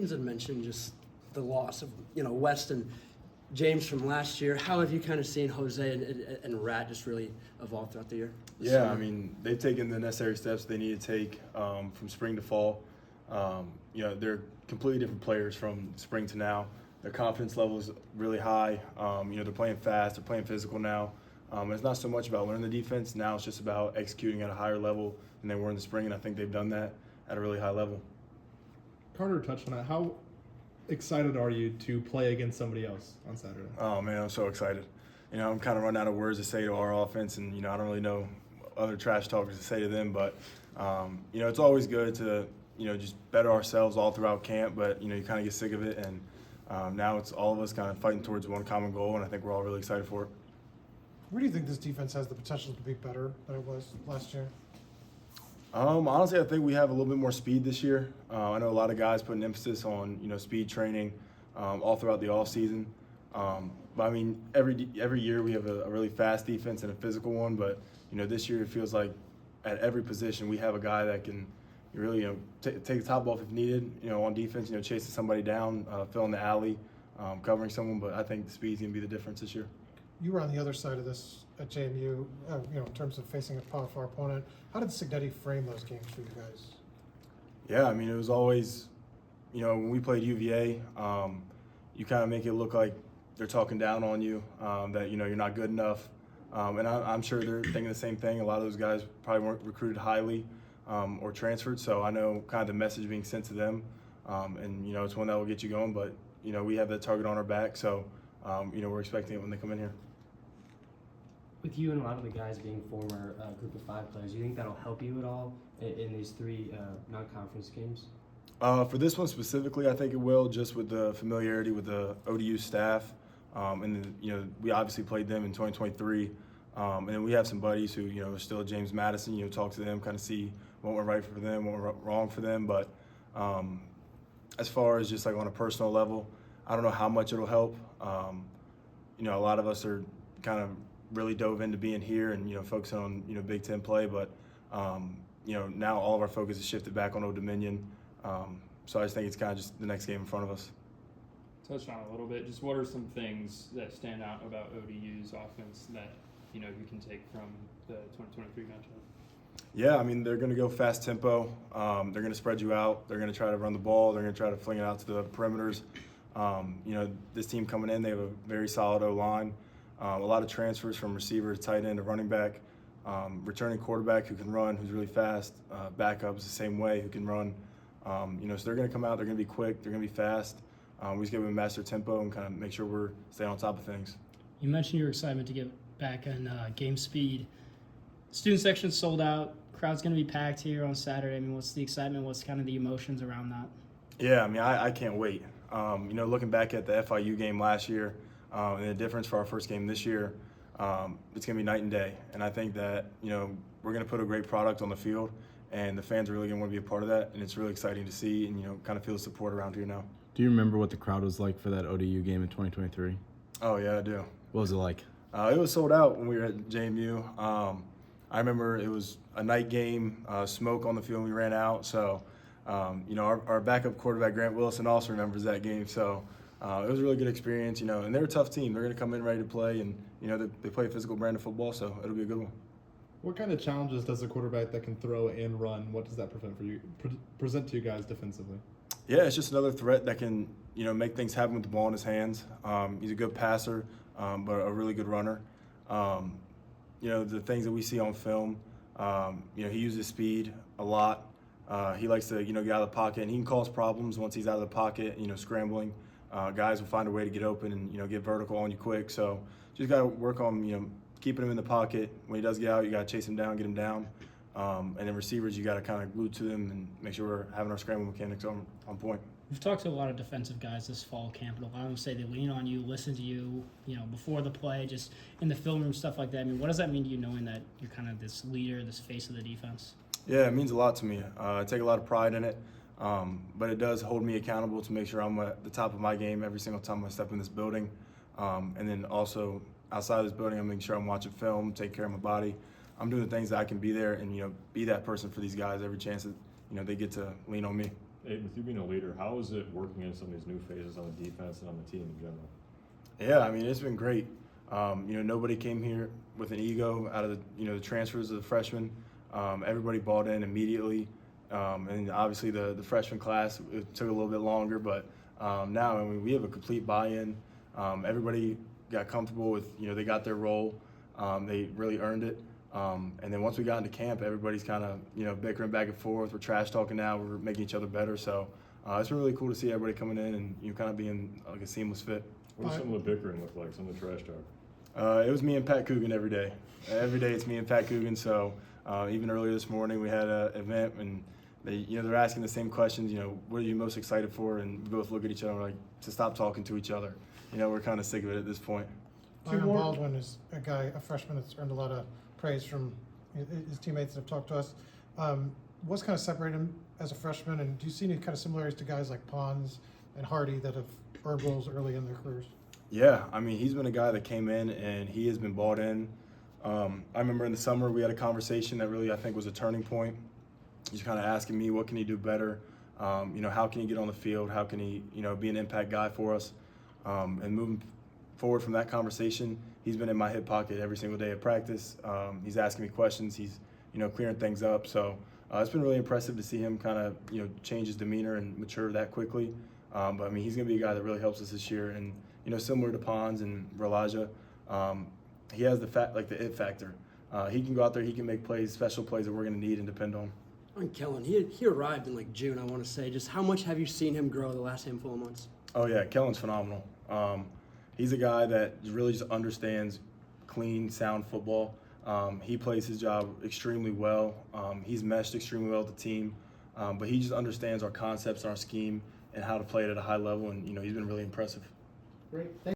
had mentioned just the loss of West and James from last year. How have you kind of seen Jose and Rat just really evolve throughout the year? Yeah, I mean, they've taken the necessary steps they need to take from spring to fall. They're completely different players from spring to now. Their confidence level is really high. They're playing fast, they're playing physical now. And it's not so much about learning the defense. Now it's just about executing at a higher level than they were in the spring, and I think they've done that at a really high level. Carter touched on it. How excited are you to play against somebody else on Saturday? Oh, man, I'm so excited. I'm kind of running out of words to say to our offense, and, I don't really know other trash talkers to say to them, but, it's always good to, just better ourselves all throughout camp, but, you kind of get sick of it, and now it's all of us kind of fighting towards one common goal, and I think we're all really excited for it. Where do you think this defense has the potential to be better than it was last year? Honestly, I think we have a little bit more speed this year. I know a lot of guys put an emphasis on, speed training all throughout the offseason. But I mean, every year we have a really fast defense and a physical one. But, this year it feels like at every position we have a guy that can really, take the top off if needed, on defense, chasing somebody down, filling the alley, covering someone. But I think the speed's going to be the difference this year. You were on the other side of this at JMU, in terms of facing a Power 4 opponent. How did Signetti frame those games for you guys? Yeah, I mean, it was always, when we played UVA, you kind of make it look like they're talking down on you, that, you're not good enough. And I'm sure they're thinking the same thing. A lot of those guys probably weren't recruited highly or transferred, so I know kind of the message being sent to them. And, it's one that will get you going, but, we have that target on our back, so, we're expecting it when they come in here. With you and a lot of the guys being former Group of 5 players, do you think that'll help you at all in these 3 non-conference games? For this one specifically, I think it will, just with the familiarity with the ODU staff. And we obviously played them in 2023. And then we have some buddies who, are still at James Madison, talk to them, kind of see what went right for them, what went wrong for them. But as far as just like on a personal level, I don't know how much it'll help. A lot of us are kind of really dove into being here and, focusing on, Big Ten play. But, now all of our focus is shifted back on Old Dominion. So I just think it's kind of just the next game in front of us. Touched on a little bit. Just what are some things that stand out about ODU's offense that, you can take from the 2023 matchup? Yeah, I mean, they're going to go fast tempo. They're going to spread you out. They're going to try to run the ball. They're going to try to fling it out to the perimeters. This team coming in, they have a very solid O-line. A lot of transfers from receiver to tight end to running back. Returning quarterback who can run, who's really fast. Backup is the same way, who can run. So they're going to come out. They're going to be quick. They're going to be fast. We just give them a master tempo and kind of make sure we're staying on top of things. You mentioned your excitement to get back on game speed. Student section sold out. Crowd's going to be packed here on Saturday. I mean, what's the excitement? What's kind of the emotions around that? Yeah, I mean, I can't wait. Looking back at the FIU game last year and the difference for our first game this year, it's going to be night and day. And I think that, we're going to put a great product on the field, and the fans are really going to want to be a part of that. And it's really exciting to see and, kind of feel the support around here now. Do you remember what the crowd was like for that ODU game in 2023? Oh, yeah, I do. What was it like? It was sold out when we were at JMU. I remember it was a night game, smoke on the field, and we ran out. So, our backup quarterback, Grant Wilson, also remembers that game. So, it was a really good experience, and they're a tough team. They're going to come in ready to play, and, they play a physical brand of football, so it'll be a good one. What kind of challenges does a quarterback that can throw and run, what does that present to you guys defensively? Yeah, it's just another threat that can, make things happen with the ball in his hands. He's a good passer, but a really good runner. The things that we see on film, he uses speed a lot. He likes to, get out of the pocket, and he can cause problems once he's out of the pocket, scrambling. Guys will find a way to get open and, get vertical on you quick. So just got to work on, keeping him in the pocket. When he does get out, you got to chase him down, get him down. And then receivers, you got to kind of glue to them and make sure we're having our scramble mechanics on point. We've talked to a lot of defensive guys this fall camp, and a lot of them say they lean on you, listen to you, before the play, just in the film room, stuff like that. I mean, what does that mean to you, knowing that you're kind of this leader, this face of the defense? Yeah, it means a lot to me. I take a lot of pride in it, but it does hold me accountable to make sure I'm at the top of my game every single time I step in this building. And then also outside of this building, I'm making sure I'm watching film, take care of my body. I'm doing the things that I can be there and, be that person for these guys every chance that, they get to lean on me. Aiden, with you being a leader, how is it working in some of these new phases on the defense and on the team in general? Yeah, I mean, it's been great. Nobody came here with an ego out of the transfers of the freshmen. Everybody bought in immediately. And obviously the freshman class, it took a little bit longer, but now, I mean, we have a complete buy-in. Everybody got comfortable with, they got their role. They really earned it. And then once we got into camp, everybody's kind of, bickering back and forth. We're trash talking now. We're making each other better. So it's been really cool to see everybody coming in and, kind of being like a seamless fit. What does some of the bickering look like, some of the trash talk? It was me and Pat Coogan every day. Every day it's me and Pat Coogan. So even earlier this morning we had an event and they're asking the same questions. What are you most excited for? And we both look at each other and we're like, to stop talking to each other. We're kind of sick of it at this point. Byron Baldwin is a freshman that's earned a lot of praise from his teammates that have talked to us. What's kind of separated him as a freshman, and do you see any kind of similarities to guys like Pons and Hardy that have earned roles early in their careers? Yeah, I mean, he's been a guy that came in and he has been bought in. I remember in the summer we had a conversation that really I think was a turning point. He's kind of asking me, what can he do better? How can he get on the field? How can he, be an impact guy for us? And moving forward from that conversation, he's been in my hip pocket every single day at practice. He's asking me questions. He's, clearing things up. So it's been really impressive to see him kind of, change his demeanor and mature that quickly. But I mean, he's going to be a guy that really helps us this year. And, similar to Pons and Relaja, he has the it factor. He can go out there, he can make plays, special plays that we're going to need and depend on. On Kellen, he arrived in like June, I want to say. Just how much have you seen him grow the last handful of months? Oh yeah, Kellen's phenomenal. He's a guy that really just understands clean, sound football. He plays his job extremely well. He's meshed extremely well with the team, but he just understands our concepts, our scheme, and how to play it at a high level. And he's been really impressive. Great.